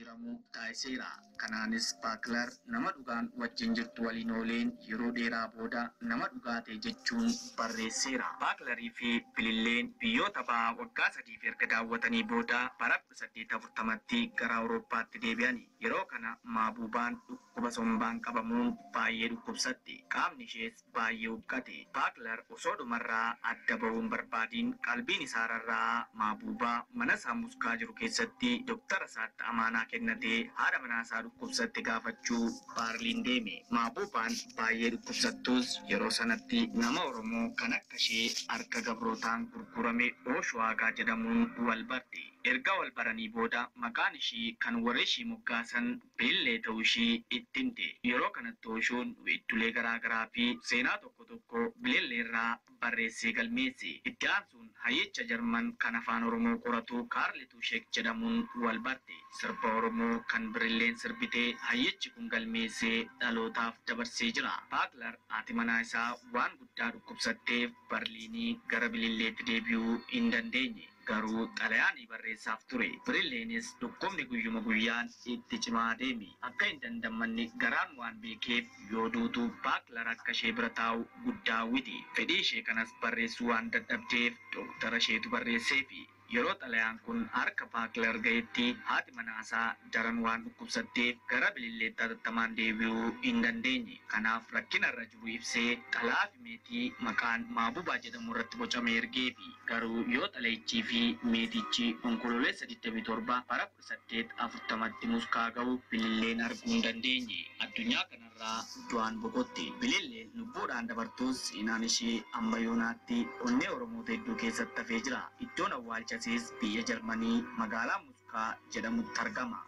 jijjiiramu taasiseera. Kanaanis Baakler nama dhugaan wajjin jirtu waliin ooleen yeroo dheeraa booda nama dhugaa ta'e jechuun barreesseera. Baaklerii fi Bililleen biyyoota ba'aa waggaa 3 erga daawwatanii booda bara 1840tti gara Awurooppaatti deebi'ani. Yeroo kana Maabuubaan dhukkuba sombaan qabamuun baay'ee dhukkubsatti. Qaamni ishees baay'ee huqqate. Baakler osoo dhumarraa adda bahuun barbaadiin qalbiin isaa rarraa Maabuubaa mana isaa muskaa jiru keessatti doktara isaatti amaanaa kennatee haadha manaa isaa dhukkubsatte gaafachuu Baarliin deeme. Maabuubaan baay'ee dhukkubsattus yeroo sanatti nama Oromoo kan akka ishee harka gabrootaan gurgurame Ooshuwaagaa jedhamuun wal barte. Erga wal baranii booda maqaan ishii kan warri ishii moggaasan Bilillee ta'uu ishii itti himte. Yeroo kanatti Ooshuun weeddulee garaagaraa fi seenaa tokko tokko Bilillee irraa barreessee galmeesse. Itti aansuun hayyicha Jarman kan afaan Oromoo qoratu Kaarl Tuusheek jedhamuun wal barte. Sirba Oromoo kan Bililleen sirbitee hayyichi kun galmeessee dhalootaaf dabarsee jira. Baakler haati manaa isaa waan guddaa dhukkubsatteef Barliinii gara Bililleetti deebi'uu hin dandeenye. Garuu xalayaanii barreessaaf ture. Bililleenis dhukkubni guyyuma guyyaan itti cimaa deemi. Akka hin dandamanne garaan waan beekeef yoo duutu Baakler akka ishee bira taa'u guddaa hawwiti. Fedhii ishee kanas barreessuu waan dadhabdeef doktara isheetu barreesseefi. Yeroo xalayaan kun harka Baakler gahetti haati manaasaa daran waan dhukkubsatteef gara Bililleetti hatattamaan deebi'uu hin dandeenye. Kanaaf rakkina irra jiru ibsee xalaa fi meetii maqaan Maabuubaa jedhamu irratti bocamee ergeefi. Garuu yoo xalayichii fi meetichi onkololeessa 27 bara 1840tti muskaa ga'u Bililleen arguu hin dandeenye. Addunyaa kanarraa du'aan boqotte. Bililleen lubbuudhaan dabartus seenaan ishee amma yoonaatti onnee Oromoota hedduu keessatti hafee jira. Iddoon awwaalcha biyya Jarmanii magaalaa Muskaa jedhamutti argama.